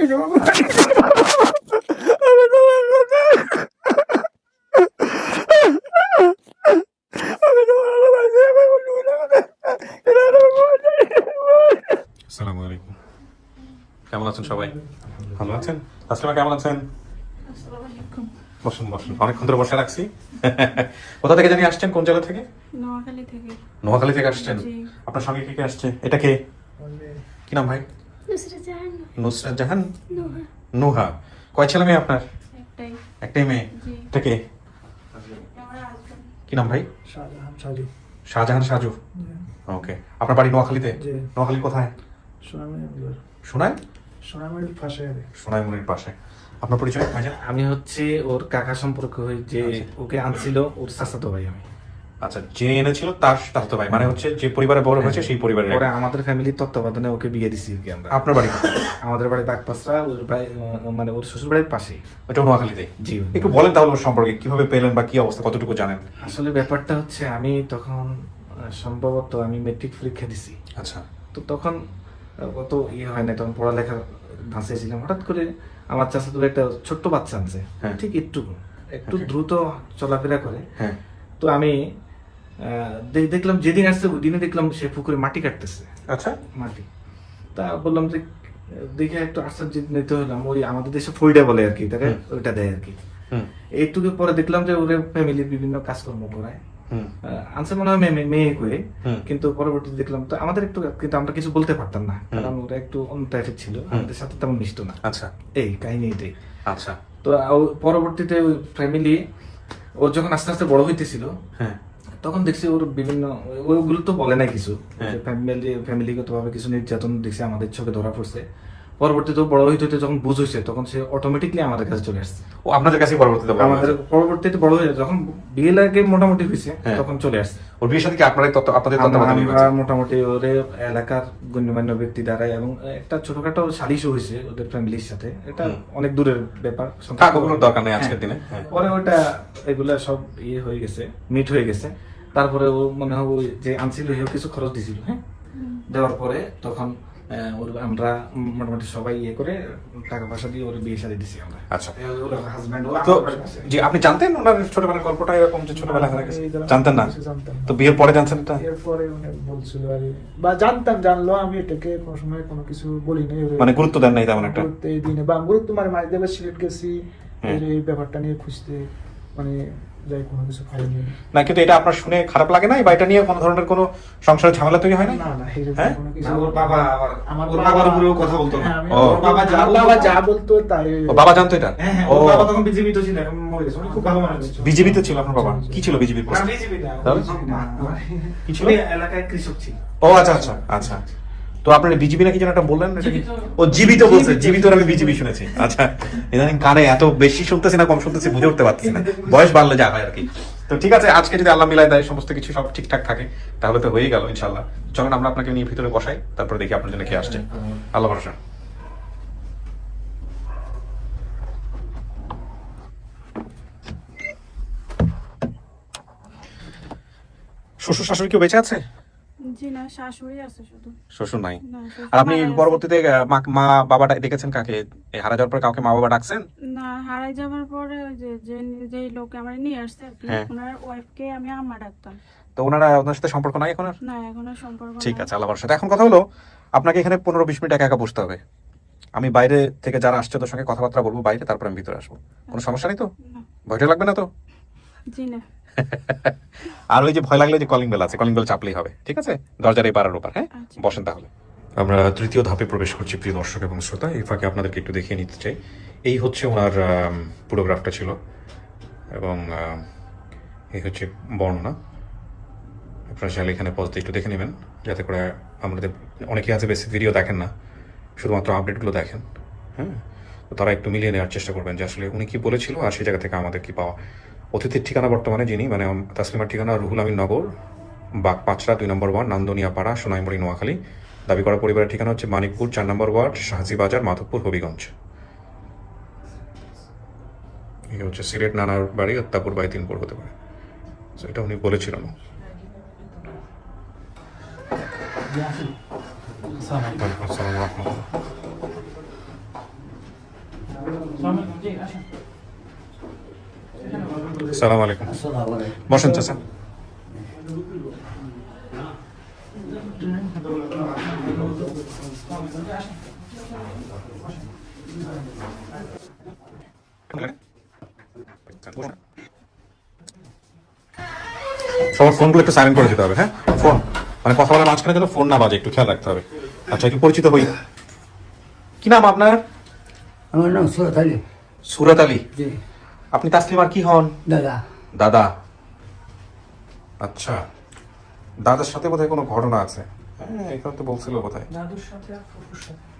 আসসালামু আলাইকুম। কেমন আছেন সবাই? ভালো আছেন? তাসলিমা কেমন আছেন? বসুন বসুন, অনেকক্ষণ ধরে বসে রাখছি। কোথা থেকে জানি আসছেন? কোন জেলা থেকে? নোয়াখালী থেকে। নোয়াখালী থেকে আসছেন? আপনার সঙ্গে কে কে আসছে? এটা কে? কি নাম ভাই? নুসরাত জাহান। নুহা। কয় ছেলে মেয়ে আপনার? একটাই মেয়ে। এটা কে? কি নাম ভাই? শাহজাহান সাজু। ওকে। আপনার বাড়ি নোয়াখালীতে? নোয়াখালী কোথায়? সোনাইমুড়ির পাশে। আপনার পরিচয়? আমি হচ্ছে ওর কাকা সম্পর্ক হই, যে ওকে আনছিল ওর চাচাতো ভাই আমি। আচ্ছা, যে এনেছিল তার চাচাতো ভাই, মানে হচ্ছে যে পরিবারে বড় হয়েছে সেই পরিবারের। পরে আমাদের ফ্যামিলির তত্ত্বাবধানে ওকে বিয়ে দিছি আর কি আমরা। আপনার বাড়ি? আমাদের বাড়ি বাগপাসরা, ওর বাড়ি মানে ওর শ্বশুর বাড়ির পাশেই। ওটা নোয়াখালীতে? জি। একটু বলেন তাহলে ওর সম্পর্কে, কিভাবে পেলেন বা কি অবস্থা, কতটুকু জানেন? আসলে ব্যাপারটা হচ্ছে আমি তখন সম্ভবত আমি মেট্রিক পরীক্ষা দিছি। আচ্ছা। তো তখন অত ইয়ে হয় না, তখন পড়ালেখা ধাঁচে ছিলাম। হঠাৎ করে আমার চাচাতো ভাই একটা ছোট্ট বাচ্চা আনছে, ঠিক একটু দ্রুত চলাফেরা করে। তো আমি দেখলাম যেদিন আসছে ওই দিনে দেখলাম সে পুকুরে মাটি কাটতেছে। আচ্ছা। মাটি। তা বললাম যে দেখে একটু আশ্চর্য নিতে হলাম, ওই আমাদের দেশে ফইডা বলে আর কি, তাকে ওইটা দেয় আর কি। এইটুকু পরে দেখলাম যে ওরে ফ্যামিলির বিভিন্ন কাজকর্ম করায় আনছে, মনে হয় মেয়ে করে। কিন্তু পরবর্তীতে দেখলাম তো আমাদের একটু, কিন্তু আমরা কিছু বলতে পারতাম না, কারণ ওরা একটু অন্য টাইপের ছিল, আমাদের সাথে তেমন মিশতো না। আচ্ছা। এই কাহিনী এটাই। আচ্ছা। তো পরবর্তীতে ওই ফ্যামিলি ওর যখন আস্তে আস্তে বড় হইতেছিল, তখন দেখছি ওর বিভিন্ন, ওগুলো তো বলে না কিছু, ফ্যামিলিগত ভাবে কিছু নির্যাতন দেখছি আমাদের চোখে ধরা পড়ছে। পরবর্তীতে বড় হইতে হইতে যখন বুঝ হয়েছে, তখন সে অটোমেটিকলি আমাদের কাছে চলে আসছে। ও আপনাদের কাছে পরবর্তীতে বড় হয়ে যখন বিয়ে লাগে মোটামুটি হয়েছে, তখন চলে আসছে। ওর বিয়ের সাথে কি আপনাদের তত্ত্বাবধানে? আমরা মোটামুটি ওর এলাকার গণ্যমান্য ব্যক্তি দ্বারা, এবং একটা ছোটখাটো সালিশও হয়েছে ওদের ফ্যামিলির সাথে। এটা অনেক দূরের ব্যাপার, দরকার নেই আজকের দিনে। পরে ওটা এগুলা সব ইয়ে হয়ে গেছে, মিট হয়ে গেছে। তারপরে ও মনে হয় যে আনছিল কিছু খরচ দিছিল, দেওয়ার পরে তখন আমরা মোটামুটি সবাই ইয়ে করে টাকা পয়সা দিয়ে ওর বিয়ে শাদী দিছি আমরা। আচ্ছা। তো জি, আপনি জানতেন ওনার ছোটবেলার গল্পটা এরকম, যে ছোটবেলা হারা গেছে? জানতেন না? তো বিয়ের পরে জানছেন? এটা এরপরে বলছিল আর বা জানতাম, জানলো, আমি এটাকে কোনো সময় কোনো কিছু বলি নাই, মানে গুরুত্ব দেন নাই তেমন একটা? গুরুত্ব এই দিনে বা গুরুত্ব মানে মাঝে দেবে সিলেট গেছি এই ব্যাপারটা নিয়ে খুঁজতে, মানে যাই কোনো কিছু পাইনি না। কিন্তু এটা আপনার শুনে খারাপ লাগে না, বা এটা নিয়ে কোনো ধরনের কোনো সংসারের ঝামেলা তৈরি হয় না? না না, কোনো কিছু। ওর বাবা আমার বাবার উপরেও কথা বলতো না। ওর বাবা যা বলতো তাই। ও বাবা জানতো এটা? ও বাবা তখন বিজেপিতে ছিল, এখন মরে গেছে, খুব ভালো মানুষ ছিল। বিজেপিতে ছিল আপনার বাবা? কি ছিল বিজেপির পোস্ট? বিজেপি না, কি ছিল? এলাকায় কৃষক ছিল। ও আচ্ছা আচ্ছা আচ্ছা। তো আপনার বিজেপি নাকি যেন একটা বললেন, ও জীবিত বলছে? জীবিত আমি বিজেপি শুনেছি। আচ্ছা, ইদানিং কানে এত বেশি শুনতেছি না কম শুনতেছি বুঝে উঠতে পারছি না, বয়স বাড়লে যা হয় আর কি। তো ঠিক আছে, আজকে যদি আল্লাহ মিলাই দেয়, সমস্ত কিছু সব ঠিকঠাক থাকে, তাহলে তো হয়েই গেল ইনশাল্লাহ। চলেন আমরা আপনাকে নিয়ে ভিতরে বসাই, তারপরে দেখি আপনার জন্য কে আসছে। আল্লাহ ভরসা। শ্বশুর শাশুড়ি কেউ বেঁচে আছে? জি না, শাশুড়ি আছে শুধু। শ্বশুর নাই? আর আপনি পরবর্তীতে মা বাবাটা দেখেছেন কাকে? হারা যাওয়ার পর কাউকে মা বাবা ডাকছেন? না, হারাই যাওয়ার পরে ওই যে লোক আমার নিয়ে আসছে আর কি, ওনার ওয়াইফকে আমি আম্মা ডাকতাম। তো ওনার সাথে সম্পর্ক নাই এখন আর? না, এখন আর সম্পর্ক নাই। ঠিক আছে, আল্লাহর সাথে। এখন কথা হলো, আপনাকে এখানে 15-20 মিনিট একা একা বসতে হবে। আমি বাইরে থেকে যারা আসছে ওদের সঙ্গে কথাবার্তা বলবো বাইরে, তারপর আমি ভিতরে আসবো। কোনো সমস্যা নেই তো? ভয়টা লাগবে না তো? জি না। আর ওই যে ভয় লাগলে যে কলিং বেল আছে, কলিং বেল চাপলেই হবে, ঠিক আছে? দরজার এই পাড়ার ওপার। হ্যাঁ, বসেন তাহলে। আমরা তৃতীয় ধাপে প্রবেশ করছি প্রিয় দর্শক এবং শ্রোতা। এই ফাঁকে আপনাদেরকে একটু দেখিয়ে নিতে চাই, এই হচ্ছে ওনার পুরো গ্রাফটা ছিল, এবং এই হচ্ছে বর্ণনা। আপনারা চাইলে এখানে পজতে একটু দেখে নেবেন, যাতে করে আমাদের অনেকেই আছে বেসিক ভিডিও দেখেন না, শুধুমাত্র আপডেটগুলো দেখেন। হ্যাঁ, তো তারা একটু মিলিয়ে নেওয়ার চেষ্টা করবেন যে আসলে উনি কি বলেছিল আর সেই জায়গা থেকে আমাদের কি পাওয়া। অতিথির ঠিকানা বর্তমানে যিনি, মানে তাসলিমার ঠিকানা রুহুল আমিন নগর, বাগপাচড়া 2 নম্বর ওয়ার্ড, নান্দনিয়া পাড়া, সোনাইমুড়ি, নোয়াখালী। দাবি করা পরিবারের ঠিকানা হচ্ছে মানিকপুর 4 নম্বর ওয়ার্ড, শাহজি বাজার, মাধবপুর, হবিগঞ্জ। এই হচ্ছে সিলেট নানার বাড়ি, আত্তাপুর বাড়ি 3 হতে পারে। এটা উনি বলেছিলেন। সালাম আলাইকুম। বসেন চাচা। সবার ফোনগুলো একটু সাইলেন্ট করে দিতে হবে, হ্যাঁ? ফোন মানে কথা বলার মাঝখানে যেন ফোন না বাজে, একটু খেয়াল রাখতে হবে। আচ্ছা, একটু পরিচিত হই। কি নাম আপনার? আমার নাম সুরত আলী। সুরত আলী। জি। আপনি তাসলিমার কি হন? দাদা। দাদা। আচ্ছা, দাদার সাথে বোধহয় কোনো ঘটনা আছে। হ্যাঁ, এখানে তো বলছিল বোধহয়।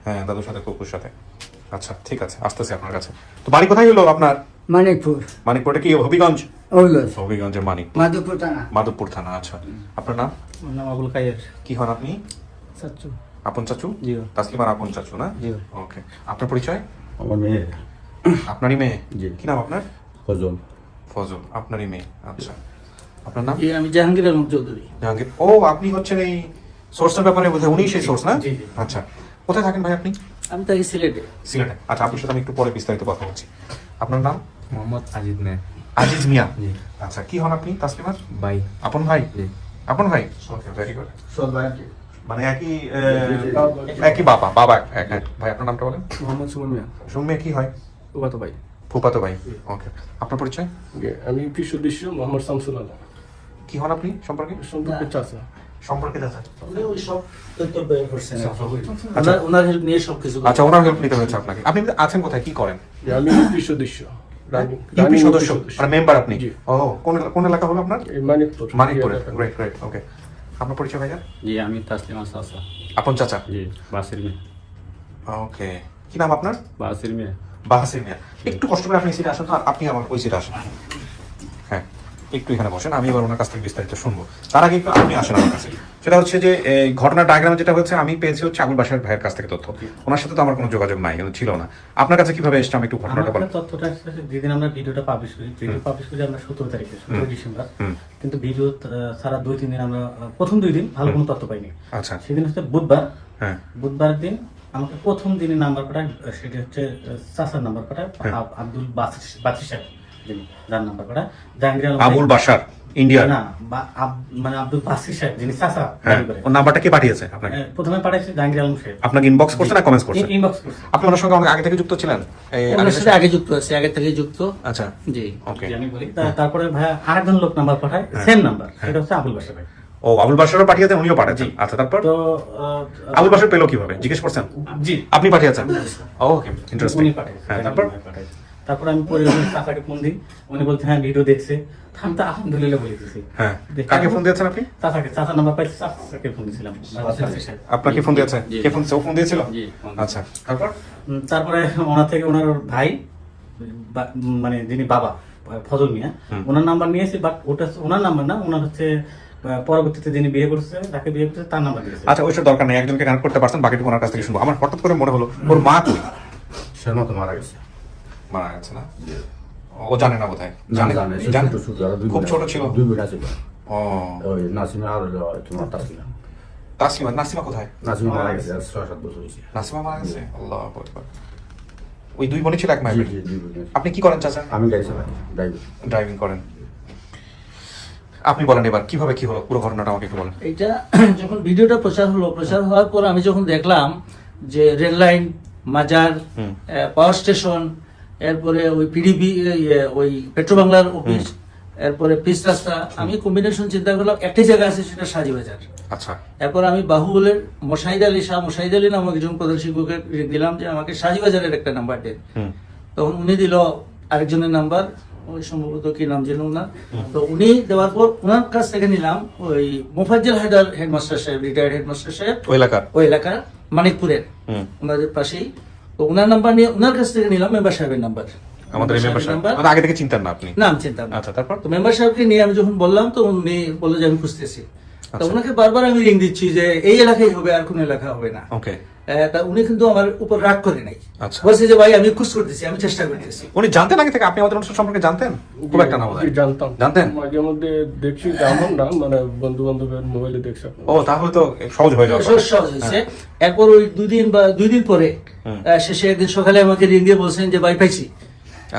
হ্যাঁ, দাদুর সাথে কুকুর সাথে। আচ্ছা, ঠিক আছে, আসতেছি আপনার কাছে। তো বাড়ি কোথায় হলো আপনার? মানিকপুর। মানিকপুরটা কি হবিগঞ্জ? ওইগঞ্জ। হবিগঞ্জের মানিক, মাধবপুর থানা। মাধবপুর থানা। আচ্ছা, আপনার নাম? আমার নাম আবুল খায়ের। কি হন আপনি? চাচ্চু। আপন চাচু? জি। তাসলিমার আপন চাচু না? জি। ওকে, আপনার পরিচয়? আমার মেয়ে। আপনারই মেয়ে? জি। কি নাম আপনার? ফজল। ফজল, আপনারই মেয়ে। আচ্ছা, আপনার নাম? জি, আমি জাহাঙ্গীর আলম চৌধুরী। জাহাঙ্গীর। ও, আপনি হচ্ছেন এই সোর্সের ব্যাপারে বোধহয় উনি সেই সোর্স না? জি, জি। আচ্ছা, কোথায় থাকেন ভাই আপনি? আমি থাকি সিলেটে। সিলেটে। আচ্ছা, আপনার সাথে আমি একটু পরে বিস্তারিত কথা বলছি। আপনার নাম? মোহাম্মদ আজিদ নে। আজিজ মিয়া। জি। আচ্ছা, কি হন আপনি তাসলিমার? ভাই। আপন ভাই? জি। আপন ভাই? ওকে, ভেরি গুড। সব ভাই কি মানে একই বাবা, বাবা এক। হ্যাঁ, ভাই আপনার নামটা বলেন। মোহাম্মদ সুমন মিয়া। সুমিয়া কি হয়? ওবাতো ভাই। ফুফাতো ভাই। ওকে, আপনার পরিচয়? আমি কৃষি সদস্য মোহাম্মদ শামসুল আলম। কি হন আপনি সম্পর্কে? সম্পর্কে চাচা। সম্পর্কে দাদা। ওই সব তথ্য বের করছেন। আচ্ছা। ওনার হেল্প নিয়ে সবকিছু। আচ্ছা, ওনার হেল্প নিতে হয়েছে আপনাকে। আপনি আছেন কোথায়, কি করেন? আমি ইউপি সদস্য। ইউপি সদস্য মানে মেম্বার আপনি? জি। ও, কোন এলাকা হলো আপনার? এই মানিকপুর। মানিকপুরে। Great great. ওকে, আপনার পরিচয় ভাইয়া? জি, আমি তাসলিমা চাচা। আপন চাচা? জি, বাসির মেয়ে। ওকে, কি নাম আপনার? বাসির মেয়ে। বাহাসির মিয়া। একটু কষ্ট করে আপনি সিটে আসেন তো, আর আপনি আমার ওই সিটে আসেন। হ্যাঁ, একটু এখানে বসেন, আমি এবার ওনার কাছ থেকে বিস্তারিত শুনবো। তার আগে একটু আপনি আসেন আমার কাছে। সেটা হচ্ছে যে এই ঘটনার ডায়াগ্রাম যেটা হচ্ছে, আমি পেয়েছি হচ্ছে আবুল বাসার ভাইয়ের কাছ থেকে তথ্য। ওনার সাথে তো আমার কোনো যোগাযোগ নাই, কিন্তু ছিল না। আপনার কাছে কিভাবে এসছে, আমি একটু ঘটনাটা বলেন। আমার তথ্যটা আসলে যেদিন আমরা ভিডিওটা পাবলিশ করি, ভিডিও পাবলিশ করি আমরা 17 তারিখে, 17 ডিসেম্বর। কিন্তু ভিডিও সারা 2-3 দিন আমরা প্রথম 2 দিন ভালো কোনো তথ্য পাইনি। আচ্ছা। সেদিন হচ্ছে বুধবার। হ্যাঁ। বুধবার দিন আমাকে প্রথম দিনে নাম্বার পাঠায়, সেটা হচ্ছে চাচার নাম্বার পাঠায়, আব্দুল বাসির সাহেব, যিনি যার নাম্বার পাঠায়। জাহাঙ্গীর আলম আবুল বাসার ইন্ডিয়ার? না, মানে আব্দুল বাসির সাহেব, যিনি চাচা। হ্যাঁ, ওর নাম্বারটা কে পাঠিয়েছে আপনাকে? প্রথমে পাঠাইছে জাহাঙ্গীর আলম সাহেব। আপনাকে ইনবক্স করছে না কমেন্টস করছে? ইনবক্স করছে। আপনি ওনার সঙ্গে অনেক আগে থেকে যুক্ত ছিলেন? এই ওনার সাথে আগে যুক্ত আছে, আগে থেকে যুক্ত। আচ্ছা, জি, ওকে। আমি বলি। তারপরে ভাই আরেকজন লোক নাম্বার পাঠায়, সেম নাম্বার, সেটা হচ্ছে আবুল বাসা ভাই। ও, আবুল বাসারও পাঠিয়েছেন, উনিও পাঠাচ্ছেন। আচ্ছা, তারপর তো আবুল বাসার পেলো কিভাবে জিজ্ঞেস করছেন? জি, আপনি পাঠিয়েছেন? ওকে, ইন্টারেস্টিং। উনি পাঠাইছে। হ্যাঁ, তারপর? তারপর আমি পরিবারের চাচাকে ফোন দিই, উনি বলতে হ্যাঁ ভিডিও দেখছে। আমি তো আলহামদুলিল্লাহ বলে দিয়েছি। হ্যাঁ, কাকে ফোন দিয়েছেন আপনি? চাচাকে, চাচা নাম্বার পাইছি, চাচাকে ফোন দিয়েছিলাম। আপনাকে ফোন দিয়েছে? কে ফোন দিয়েছে? ও ফোন দিয়েছিল? জি। আচ্ছা, তারপর? তারপরে ওনার থেকে ওনার ভাই, মানে যিনি বাবা, ফজল মিয়া, ওনার নাম্বার নিয়েছি, বাট ওটা ওনার নাম্বার না, ওনার হচ্ছে পরবর্তীতে যিনি বিয়ে করছে, তাকে বিয়ে করছে, তার নাম্বার দিয়েছে। আচ্ছা, ওইসব দরকার নেই, একজনকে কানেক্ট করতে পারছেন, বাকিটুকু ওনার কাছ থেকে শুনবো। আমার হঠাৎ করে মনে হলো, ওর মা কই? সে মতো মারা গেছে। মারা গেছে না? ও জানে না বোধহয়। জানে? জানে, সে জানে? ছোট ছোট, আরো দুই খুব বোন ছোট আছে। ছিল? দুই বোন আছে। ও, ওই নাসিমা আর হলো তোমার তাসলিমা। তাসলিমা। নাসিমা কোথায়? নাসিমা মারা গেছে, আর 6-7 বছর হয়েছে। নাসিমা মারা গেছে? আল্লাহু আকবার। ওই দুই বোনই ছিল এক জি, মায়ের? জি, দুই বোন আছে। আপনি কি করেন চাচা? আমি গাড়ি চালাই, ড্রাইভার। ড্রাইভিং করেন। আপনি বলেন এবার কিভাবে কি হলো, পুরো ঘটনাটা আমাকে একটু বলেন। এটা যখন ভিডিওটা প্রচার হলো, প্রচার হওয়ার পর আমি যখন দেখলাম যে রেল লাইন, মাজার, পাওয়ার স্টেশন, এরপরে ওই পিডিবি, ওই পেট্রো বাংলার অফিস, এরপরে পিস রাস্তা, আমি কম্বিনেশন চিন্তা করলাম একটাই জায়গা আছে, সেটা সাজিবাজার। আচ্ছা। এরপর আমি বাহুবলের মোশাহিদ আলী, শাহ মোশাহিদ আলী নামক একজন প্রধান শিক্ষকের দিলাম যে আমাকে সাজিবাজারের একটা নাম্বার দেন। তখন উনি দিল আরেকজনের নাম্বার, ওই সম্ভবত কি নাম ছিল ওনার। তো উনি দেওয়ার পর ওনার কাছ থেকে নিলাম ওই মোফাজ্জল হায়দার হেডমাস্টার সাহেব, রিটায়ার্ড হেডমাস্টার সাহেব, ওই এলাকার মানিকপুরের, ওনাদের পাশেই। তো ওনার নাম্বার নিয়ে ওনার কাছ থেকে নিলাম মেম্বার সাহেবের নাম্বার। আমাদের এই মেম্বার সাহেব আগে থেকে চিন্তান না আপনি? নাম চিন্তা না। আচ্ছা, তারপর? তো মেম্বার সাহেবকে নিয়ে আমি যখন বললাম, তো উনি বললো যে আমি খুঁজতেছি। তো ওনাকে বারবার আমি রিং দিচ্ছি যে এই এলাকায় হবে, আর কোন এলাকা হবে না। ওকে। তা উনি কিন্তু আমার উপর রাগ করে নাই, আচ্ছা। বলছে যে ভাই আমি খোঁজ করতেছি, আমি চেষ্টা করতেছি। উনি জানতেন আগে থেকে আপনি আমাদের অনুষ্ঠান সম্পর্কে জানতেন? খুব একটা না বোধহয়। জানতাম, জানতেন? মাঝে মধ্যে দেখছি, তেমন না, মানে বন্ধু বান্ধবের মোবাইলে দেখছি। ও, তাহলে তো সহজ হয়ে যাবে। সহজ হয়েছে। এরপর ওই 2 দিন পরে শেষে একদিন সকালে আমাকে রিং দিয়ে বলছেন যে ভাই পাইছি।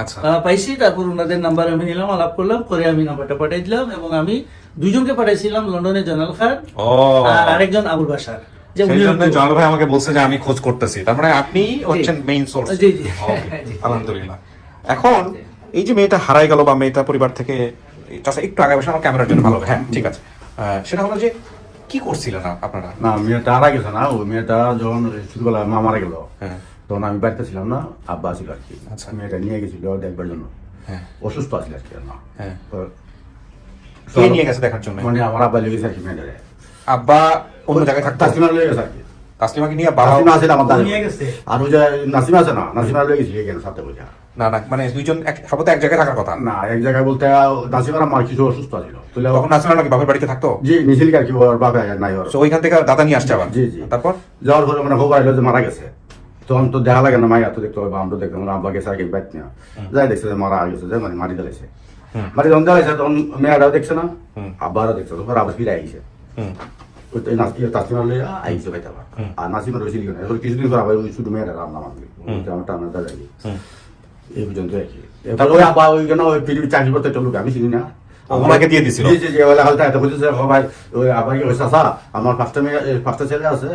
আচ্ছা, পাইছি। তারপর ওনাদের নাম্বার আমি নিলাম, আলাপ করলাম, করে আমি নাম্বারটা পাঠিয়ে দিলাম এবং আমি 2 জনকে পাঠাইছিলাম, লন্ডনে জয়নাল খান ও, আর আরেকজন আবুল বাশার। যে সেই উনি জন্য জয়নাল ভাই আমাকে বলছে যে আমি খোঁজ করতেছি, তার মানে আপনি হচ্ছেন মেইন সোর্স। জি, জি। আলহামদুলিল্লাহ। এখন এই যে মেয়েটা হারাই গেল বা মেয়েটা পরিবার থেকে, চাচা একটু আগে বসে, আমার ক্যামেরার জন্য ভালো হবে। হ্যাঁ, ঠিক আছে। সেটা হলো যে কি করছিলেন আপনারা? না, মেয়েটা হারা গেছে না, ওই মেয়েটা যখন ছোটবেলা মা মারা গেল, হ্যাঁ, তখন আমি বাড়িতে ছিলাম না, আব্বা ছিল আর কি। আচ্ছা। মেয়েটা নিয়ে গেছিল দেখবার জন্য, হ্যাঁ, অসুস্থ আছিল আর কি। না, হ্যাঁ। তো কে নিয়ে গেছে দেখার জন্য? মানে আমার আব্বা লেগেছে আর কি মেয়েটারে। আব্বা অন্য জায়গায় থাকতো? তাসলিমা লেগে গেছে আর কি। তাসলিমাকে নিয়ে বাবা? নাসিমা আছে না আমার দাদা, নিয়ে গেছে। আর ওই যে নাসিমা আছে না, নাসিমা লেগে গেছিল এখানে সাথে বইটা। না না, মানে দুইজন সবাই তো এক জায়গায় থাকার কথা না, এক জায়গায় বলতে নাসিমার আমার কিছু অসুস্থ ছিল, তাহলে তখন নাসিমা নাকি বাপের বাড়িতে থাকতো? জি নিছিল আর কি, ওর বাবা নাই ওর। তো ওইখান থেকে দাদা নিয়ে আসছে আবার? জি, জি। তারপর যাওয়ার পরে মানে খবর আইলো যে মারা গেছে, তখন তো দেখা লাগে না, মাইয়া তো দেখতে হবে, আমরা দেখতাম আব্বা গেছে আগে বাইক নিয়ে, যাই দেখছে যে মারা গেছে, যে মানে মারি দিলাইছে। মারি যখন দিলাইছে তখন মেয়েরাও দেখছে না, আব্বারও দেখছে, তখন আবার ফিরে আইছে। তাসলিমার লইয়া আইছে বাইতে আবার। আর নাসিমার রয়েছিল কিছুদিন পর আবার ওই শুধু মেয়েরা রান্না মানবে, আমার টানা দাদা এই পর্যন্ত আর কি। তারপরে ওই আব্বা ওই কেন ওই পৃথিবীর চাকরি করতে একটা লোক আমি চিনি না, ওনাকে দিয়ে দিছিল? জি, জি, জি। ওই হালকা এত বুঝেছে, ভাই ওই আবার কি ওই চাচা আমার 5টা ছেলে আছে,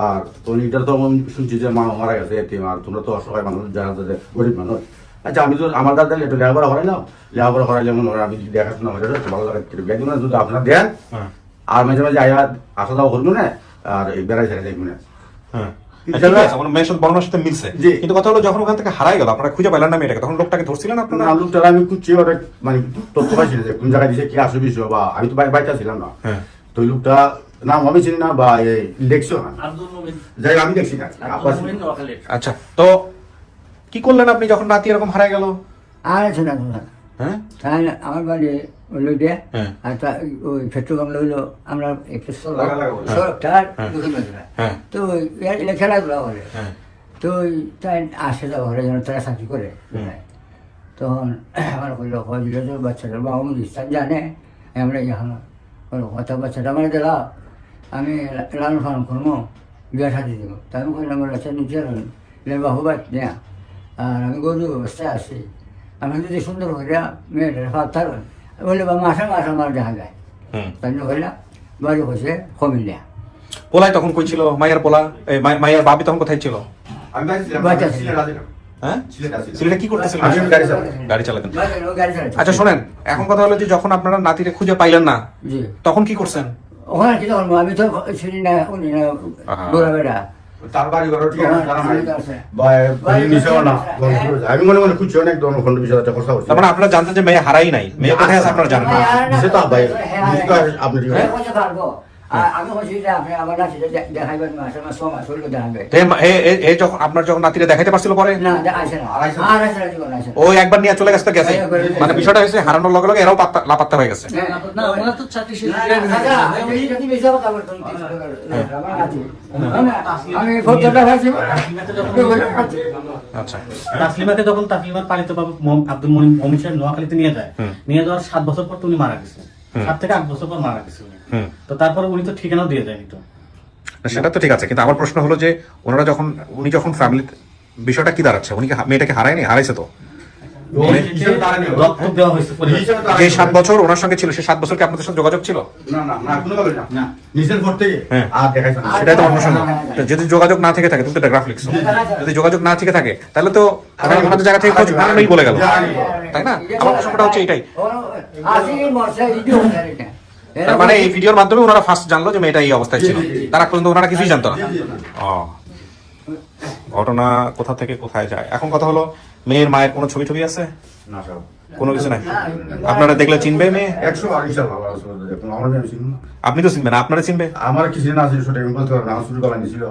আর তোর এটার তো শুনছি যে মা মারা গেছে এতিম, আর তোমরা তো অসহায় মানুষ, যারা গরিব মানুষ। আচ্ছা, আমি তো আমার দাদা একটু লেখাপড়া করাইলাম, লেখাপড়া করাইলে আমি দেখাশোনা করে ভালো লাগে, বেদিন যদি আপনারা দেন, আর মাঝে মাঝে আয়া আসা যাওয়া করবো না, আর এই বেড়াই ছেড়ে দেখবো না। মেয়ের সাথে বর্ণনার সাথে মিলছে, জি। কিন্তু কথা হলো যখন ওখান থেকে হারাই গেল, আপনারা খুঁজে পেলেন না মেয়েটাকে, তখন লোকটাকে ধরছিলেন আপনারা? লোকটার আমি খুঁজছি, ওটা মানে তথ্য পাইছি না যে কোন জায়গায় দিছে, কি আসবে বিষয়, বা আমি তো বাইরে ছিলাম না, তো ওই লোকটা নাম আমি চিনি না, বা দেখছিও না, আব্দুল মুমিন, যাই আমি দেখছি না। আব্দুল মুমিন নোয়াখালীর। আচ্ছা, তো কি করলেন আপনি যখন নাতি এরকম হারাই গেল? আর আছে না তোমার হ্যাঁ, তাই না, আমার বাড়ি লই দিয়ে হ্যাঁ। আর ওই পেট্রোল লইলো, আমরা একটু লাগা। হ্যাঁ। তো এটা খেলাধুলা করে, হ্যাঁ। তো তাই আসে যাওয়া ঘরে যেন তারা চাকরি করে, তখন আমার কইল কইল তো বাচ্চাটা বাবা ইস্তান জানে, আমরা এখন কথা বাচ্চাটা আমার দিলা, আমি লালন ফালন করবো, বিয়া সাথে দিব। তাই আমি কইলাম বাচ্চা নিচে বাহু বাদ নেয়া, আর আমি গরু অবস্থায় আছি, আমি যদি সুন্দর করে মেয়েটার ভাত থাকবেন বললে বা মাসে মাসে আমার দেখা যায়, তাই জন্য কইলাম বাড়ি হচ্ছে কমিলিয়া। পোলাই তখন কই ছিল? মায়ের পোলা, মায়ের বাবি তখন কোথায় ছিল? আমি বাচ্চা ছিল। হ্যাঁ, সিলেট আছি। সিলেটে কি করতেছিলেন? আমি গাড়ি চালাই। গাড়ি চালাতেন। গাড়ি চালাচ্ছে। আচ্ছা শোনেন, এখন কথা হলো যে যখন আপনারা নাতিরে খুঁজে পাইলেন না, জি, তখন কি করছেন? ওখানে কি করবো, আমি তো শুনি না উনি না আহা। গোড়া বেড়া। তার বাড়ি ঘর ঠিক আছে, জানা নাই। আছে। বা নিছেও না, আমি মনে মনে খুঁজছি অনেক খন্ড বিষয় একটা কথা বলছি। তার মানে আপনারা জানতেন যে মেয়ে হারাই নাই, মেয়ে কোথায় আছে আপনারা জানেন না? নিচে তো ভাই, নিচে তো আপনি ঠিক আছে। আমি বলছি যে আপনি আমার নাচিটা দেখাইবেন, মাসে মাস 6 মাস হইলো দেখাবে তো যখন আপনার যখন নাতিরে দেখাইতে পারছিল পরে, না, আসে না, আর আসে না, জীবন আসে না। ও একবার নিয়ে চলে গেছে তো গেছে, মানে বিষয়টা হয়েছে হারানোর লগে লগে এরাও লাপাত্তা হয়ে গেছে। না, ওনার তো চাকরি শেষ। আমি ফটোটা ভাবছি আচ্ছা, তাসলিমাকে যখন তাসলিমার পালিত বাবা আব্দুল মমিন সাহেব নোয়াখালীতে নিয়ে যায়, নিয়ে যাওয়ার 7 বছর পর তো উনি মারা গেছে, 7 থেকে 8 বছর পর মারা গেছে উনি। তো তারপরে উনি তো ঠিকানাও দিয়ে যায়নি তো। না, সেটা তো ঠিক আছে, কিন্তু আমার প্রশ্ন হলো যে উনি যখন ফ্যামিলি, বিষয়টা কি দাঁড়াচ্ছে? উনি কি মেয়েটাকে হারায়নি? হারাইছে তো। দত্তক দেওয়া হয়েছে পরিবার। যে 7 বছর ওনার সঙ্গে ছিল, সেই 7 বছর কি আপনাদের সাথে যোগাযোগ ছিল? না না না, কোনো ব্যাপার না। না। নিচের ঘর থেকে হ্যাঁ। আর দেখাইছে না। সেটাই তো অন্য সময়। যদি যোগাযোগ না থেকে থাকে, তুমি তো একটা গ্রাফ লিখছো, যদি যোগাযোগ না থেকে থাকে তাহলে তো ওনাদের জায়গা থেকে খোঁজ নেই বলে গেল, তাই না? আমার প্রশ্নটা হচ্ছে এটাই। তার মানে এই ভিডিওর মাধ্যমে ওনারা ফার্স্ট জানলো যে মেয়েটা এই অবস্থায় ছিল, তার আগ পর্যন্ত ওনারা কিছুই জানতো না। ও, ঘটনা কোথা থেকে কোথায় যায়। এখন কথা হলো, মেয়ের মায়ের কোনো ছবি টবি আছে? না সব কোনো কিছু নাই? আপনারা দেখলে চিনবে মেয়ে? 100 আর ইনশাআল্লাহ ভালো আছে, দেখুন আমরা আমি চিনি না। আপনি তো চিনবেন, আপনারা চিনবে? আমার কিছু না আছে, সেটা আমি বলতে পারবো না, আমার শুরু করা নিছিল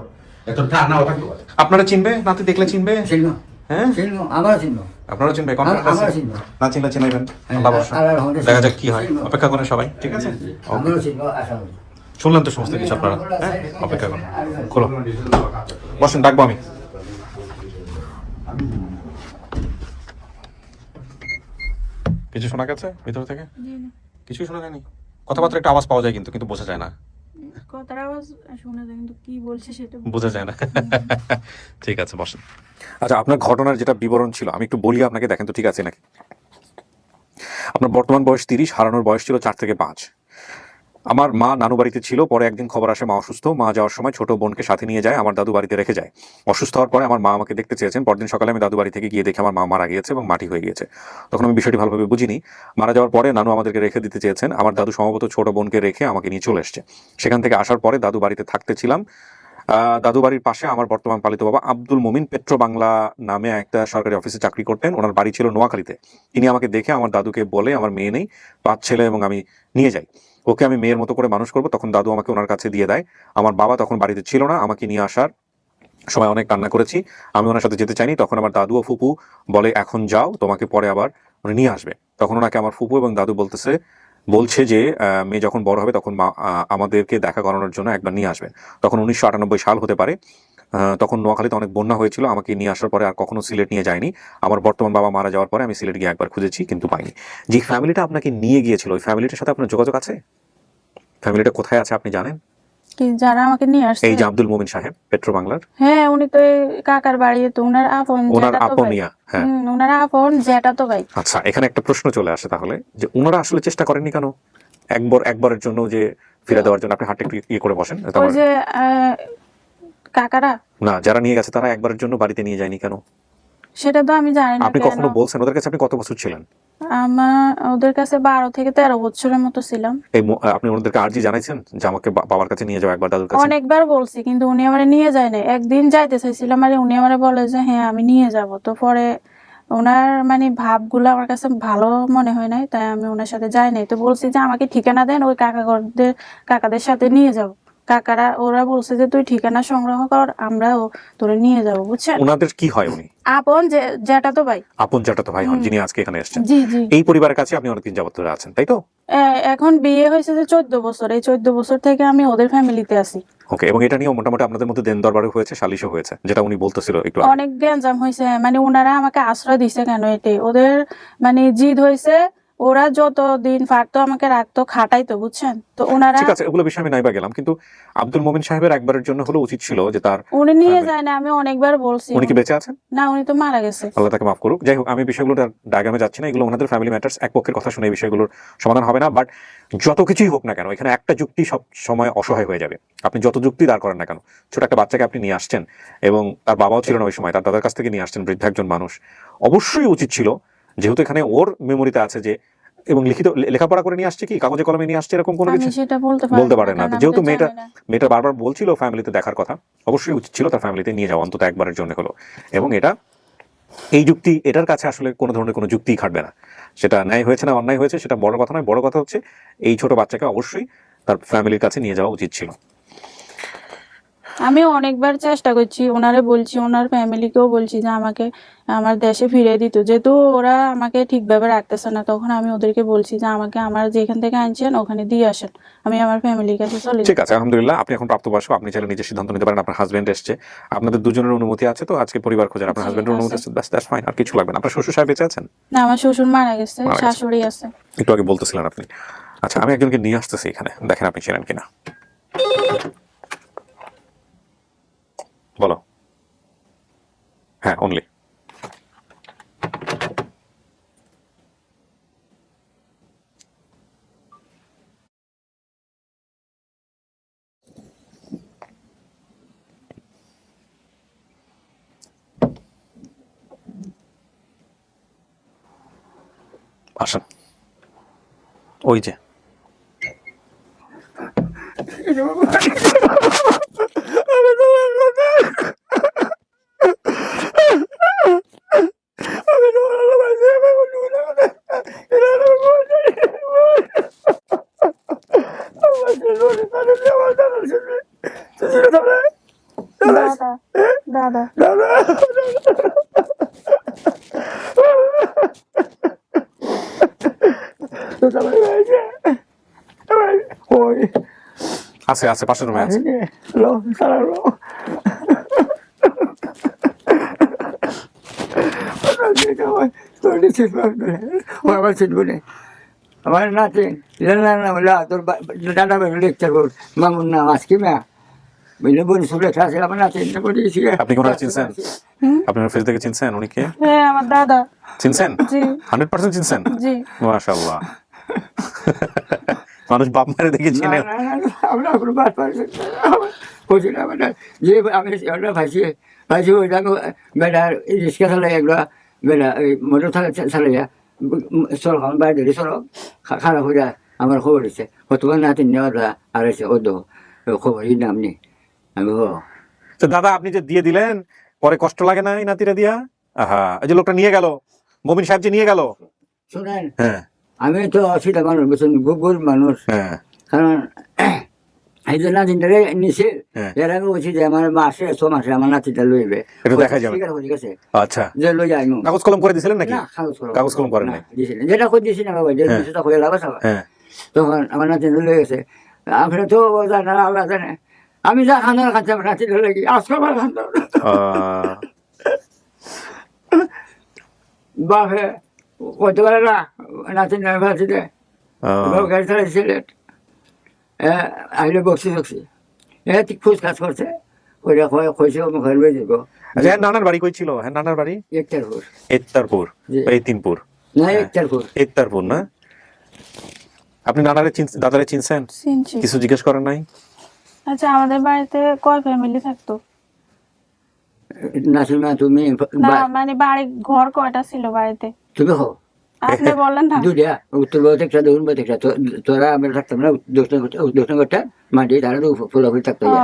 এত ঠাক না থাকতে পারে। আপনারা চিনবে? নাতি দেখলে চিনবে? চিনব, হ্যাঁ, চিনব, আমরা চিনব। আপনারা চিনবে? কনফিডেন্স আছে? আমরা চিনব। না চিনলে চিনাইবেন, আল্লাহ ভরসা। আল্লাহর রহমতে দেখা যাক কি হয়, অপেক্ষা করেন সবাই, ঠিক আছে? আমরাও চিনব, আশা করি। শুনলেন তো সমস্ত কিছু আপনারা, হ্যাঁ অপেক্ষা করুন, খোলো, বসেন, ডাকবো আমি। কিছু শোনা গেছে ভিতর থেকে? জি না, কিছুই শোনা যায়নি? কথাবার্তা একটা আওয়াজ পাওয়া যায় কিন্তু কিন্তু বোঝা যায় না। কথার আওয়াজ শোনা যায় কিন্তু কি বলছে সেটা বোঝা যায় না। ঠিক আছে, বসেন। আচ্ছা, আপনার ঘটনার যেটা বিবরণ ছিল আমি একটু বলি আপনাকে, দেখেন তো ঠিক আছে নাকি। আপনার বর্তমান বয়স 30, হারানোর বয়স ছিল 4 থেকে 5। আমার মা নানু বাড়িতে ছিল, পরে একদিন খবর আসে মা অসুস্থ। মা যাওয়ার সময় ছোট বোনকে সাথে নিয়ে যায়, আমার দাদু বাড়িতে রেখে যায়। অসুস্থ হওয়ার পরে আমার মা আমাকে দেখতে চেয়েছেন। পরদিন সকালে আমি দাদু বাড়ি থেকে গিয়ে দেখি আমার মা মারা গিয়েছে এবং মাটি হয়ে গিয়েছে। তখন আমি বিষয়টি ভালোভাবে বুঝিনি। মারা যাওয়ার পরে নানু আমাদেরকে রেখে দিতে চেয়েছেন। আমার দাদু সম্ভবত ছোট বোনকে রেখে আমাকে নিয়ে চলে এসছে। সেখান থেকে আসার পরে দাদু বাড়িতে থাকতে ছিলাম। দাদু বাড়ির পাশে আমার বর্তমান পালিত বাবা আব্দুল মুমিন পেট্রো বাংলা নামে একটা সরকারি অফিসে চাকরি করতেন। ওনার বাড়ি ছিল নোয়াখালীতে। তিনি আমাকে দেখে আমার দাদুকে বলে আমার মেয়ে নেই, 5 ছেলে এবং আমি নিয়ে যাই, ওকে আমি মেয়ের মতো করে মানুষ করবো। তখন দাদু আমাকে ওনার কাছে দিয়ে দেয়। আমার বাবা তখন বাড়িতে ছিল না। আমাকে নিয়ে আসার সময় অনেক কান্না করেছি। আমি ওনার সাথে যেতে চাইনি। তখন আমার দাদু ও ফুপু বলে এখন যাও, তোমাকে পরে আবার নিয়ে আসবে। তখন ওনাকে আমার ফুপু এবং দাদু বলছে যে মেয়ে যখন বড় হবে তখন আমাদেরকে দেখা করানোর জন্য একবার নিয়ে আসবে। তখন 1998 সাল হতে পারে। তখন নোয়াখালীতে অনেক বন্যা হয়েছিল। আমাকে নিয়ে আসার পরে আর কখনো সিলেট নিয়ে যায়নি। আমার বর্তমান বাবা মারা যাওয়ার পরে আমি সিলেট গিয়ে একবার খুঁজেছি কিন্তু পাইনি। যে ফ্যামিলিটা আপনাকে নিয়ে গিয়েছিল ওই ফ্যামিলিটার সাথে আপনার যোগাযোগ আছে? ফ্যামিলিটা কোথায় আছে আপনি জানেন? কি যারা আমাকে নিয়ে আসছে? এই যে আব্দুল মুমিন সাহেব পেট্রো বাংলার, হ্যাঁ উনি তো এই কাকার বাড়ি, তো ওনার আপন ওনার জ্যাঠাতো ভাই। আপনিয়া, হ্যাঁ। ওনার আপন জ্যাঠাতো ভাই। আচ্ছা, এখানে একটা প্রশ্ন চলে আসে তাহলে যে ওনারা আসলে চেষ্টা করেননি কেন একবারের জন্য যে ফিরে দেওয়ার জন্য? আপনি হাতটা একটু ইয়ে করে বসেন। ওই যে কাকারা না, যারা নিয়ে গেছে তারা একবারের জন্য বাড়িতে নিয়ে যায়নি কেন? সেটা তো আমি জানি না। আপনি কেন? কখনো বলছেন ওদের কাছে আপনি কত বছর ছিলেন? আমার ওদের কাছে 12 থেকে 13 বছরের মতো ছিলাম। আপনি ওনাদেরকে আর্জি জানাইছেন যে আমাকে বাবার কাছে নিয়ে যাও, একবার দাদুর কাছে? অনেকবার বলছি কিন্তু উনি আমারে নিয়ে যায় না। একদিন যাইতে চাইছিলাম আর উনি আমারে বলে যে হ্যাঁ আমি নিয়ে যাব। তো পরে ওনার মানে ভাবগুলো আমার কাছে ভালো মনে হয় নাই, তাই আমি ওনার সাথে যাই নাই। তো বলছি যে আমাকে ঠিকানা দেন, ওই কাকাদের সাথে নিয়ে যাব। কাকারা ওরা বলছে যে তুই ঠিকানা সংগ্রহ কর, আমরাও তোরে নিয়ে যাব, বুঝছেন? ওনাদের কি হয়? উনি আপন জ্যাঠাতো ভাই। আপন জ্যাঠাতো ভাই হন, যিনি আজকে এখানে এসেছেন। জি জি। এই পরিবারের কাছে আপনি অনেকদিন যাবত ধরে আছেন, তাই তো? এখন বিয়ে হয়েছে যে 14 বছর। এই 14 বছর থেকে আমি ওদের ফ্যামিলিতে আছি। ওকে, এবং এটা নিয়ে মোটামুটি আপনাদের মধ্যে দেন দরবারে হয়েছে, সালিশও হয়েছে, যেটা উনি বলতেছিল একটু আগে। অনেক গ্যাঞ্জাম হয়েছে, মানে ওনারা আমাকে আশ্রয় দিছে কেন, এটাই ওদের মানে জিদ হয়েছে। ওরা যতদিন পারতো আমাকে রাখতো, খাটাইতো, বুঝছেন? তো ওনারা ঠিক আছে, ওগুলো বিষয়ে আমি নাইবা গেলাম, কিন্তু আব্দুল মুমিন সাহেবের একবারের জন্য হলো উচিত ছিল যে তার উনি নিয়ে যায় না। আমি অনেকবার বলছি। উনি কি বেঁচে আছেন? না, উনি তো মারা গেছে। আল্লাহ তাকে মাফ করুক। যাই হোক, আমি বিষয়গুলো ডায়াগ্রামে যাচ্ছি না, এগুলো ওনাদের ফ্যামিলি ম্যাটার্স। এক পক্ষের কথা শুনে এই বিষয়গুলোর সমাধান হবে না। বাট যত কিছুই হোক না কেন, এখানে একটা যুক্তি সব সময় অসহায় হয়ে যাবে। আপনি যত যুক্তি দাঁড় করেন না কেন, ছোট একটা বাচ্চাকে আপনি নিয়ে আসছেন এবং তার বাবাও ছিল না ওই সময়, তার দাদার কাছ থেকে নিয়ে আসছেন, বৃদ্ধ একজন মানুষ। অবশ্যই উচিত ছিল, যেহেতু এখানে ওর মেমোরিতে আছে যে, এবং লিখিত লেখাপড়া করে নিয়ে আসছে, কি কাগজে কলমে নিয়ে আসছে এরকম কোনো আমি কিছু সেটা বলতে পারে না। কারণ আমি যেহেতু তো জানি না। মেয়েটা বারবার বলছিল ফ্যামিলিতে দেখার কথা, অবশ্যই উচিত ছিল তার ফ্যামিলিতে নিয়ে যাওয়া অন্তত একবারের জন্য হলো। এবং এই যুক্তি, এটার কাছে আসলে কোনো ধরনের কোনো যুক্তিই খাটবে না। সেটা ন্যায় হয়েছে না অন্যায় হয়েছে সেটা বড় কথা নয়। বড় কথা হচ্ছে এই ছোট বাচ্চাকে অবশ্যই তার ফ্যামিলির কাছে নিয়ে যাওয়া উচিত ছিল। আমি অনেকবার চেষ্টা করছি, ওনারে বলছি, ওনার ফ্যামিলিকেও বলছি যে আমাকে আমার দেশে ফিরিয়ে দিত। যেহেতু ওরা আমাকে ঠিকভাবে রাখতেছে না, তখন আমি ওদেরকে বলছি যে আমাকে আমার যেখান থেকে আনছেন ওখানে দিয়ে আসেন, আমি আমার ফ্যামিলির কাছে চলে ঠিক আছে, আলহামদুলিল্লাহ, আপনি এখন প্রাপ্তবয়স্ক, আপনি চাইলে নিজের সিদ্ধান্ত নিতে পারেন। আপনার হাজবেন্ড এসছে, আপনাদের দুজনের অনুমতি আছে, তো আজকে পরিবার খোঁজেন, আপনার হাজবেন্ডের অনুমতি আছে, দ্যাটস ফাইন, আর কিছু লাগবে না। আপনার শ্বশুর সাহেব বেঁচে আছেন? না, আমার শ্বশুর মারা গেছে, মারা গেছে। শাশুড়ি আছে। একটু আগে বলতেছিলেন আপনি। আচ্ছা, আমি একজনকে নিয়ে আসতেছি এখানে, দেখেন আপনি চেনেন কিনা। বলো। হ্যাঁ, অনলি। আসেন, ওই যে দাদা আছে আছে, পাশের রুমে আছে। আমার নাতি তোর দাদা লেকচার কর মামুর নাম আজকে মা বুঝলে বোন সুরে আছে আমার নাতি বলেছি। আপনি কোনারে চিনছেন? আপনার ফেস দেখে চিনছেন উনি কে? হ্যাঁ আমার দাদা। চিনছেন? জি 100% চিনছেন? জি। মাশাআল্লাহ। মানুষ বাপ মারে দেখে চিনে। আমরা কোনো বাদ পারছি না মানে যে আমি ভাইছি ওই দেখো বেটা রিক্সা চালাই এগুলো বেটা ওই মোটর চালাইয়া চল বাইরে ধরে চলো খারাপ হয়ে যায়। আমার খবর দিচ্ছে তোমার নাতি নেওয়া আর এসে ও দো খবর এই নাম নেই। আমি তো দাদা আপনি যে দিয়ে দিলেন পরে কষ্ট লাগে না এই নাতিরা দিয়া? আহা, এই যে লোকটা নিয়ে গেল, মমিন সাহেব যে নিয়ে গেল। শোনেন হ্যাঁ আমি তো অসুবিধা মানুষ বুঝছেন, গরিব মানুষ। হ্যাঁ কারণ এই যে নাতিনটারে নিছে হ্যাঁ। এর আগে বলছি যে আমার মাসে 6 মাসে আমার নাতিটা লইবে একটু দেখা যাবে। ঠিক আছে আচ্ছা, যে লই যাই কাগজ কলম করে দিছিলেন নাকি? না কাগজ কলম করেন নাই? দিয়েছিলেন যেটা করে দিয়েছি না বাবা যে হ্যাঁ। সেটা করে লাভ আছে হ্যাঁ তখন আমার নাতি লয়ে গেছে। আমরা তো জানা আল্লাহ জানে আমি যা খান্দার খাচ্ছি আমার নাতি ধরে লাগি আজকে আমার খান্দার বাপে করতে পারে না নাতি নয় ভাবছিতে গাড়ি চালাই সিলেট আইলে বসি খোঁজ কাজ করছে ওইটা কইছে মুখের বেয়ে দিব আচ্ছা, হ্যাঁ নানার বাড়ি কই ছিল? হ্যাঁ নানার বাড়ি একটার ঘর এত্তারপুর, জি। এই তিনপুর না একটার ঘর এত্তারপুর না? আপনি নানারে দাদারে চিনছেন? চিনছি। কিছু জিজ্ঞেস করেন নাই? আচ্ছা আমাদের বাড়িতে কয় ফ্যামিলি থাকতো? নাসিমা তুমি না মানে বাড়ি ঘর কয়টা ছিল বাড়িতে? তুমি হো আপনি বললেন না। দুটা উত্তর ভারত একটা দক্ষিণ ভারত একটা তোরা আমরা থাকতাম না দক্ষিণ ঘরটা মাটি তারা তো ফুলাফুলি থাকতো ও,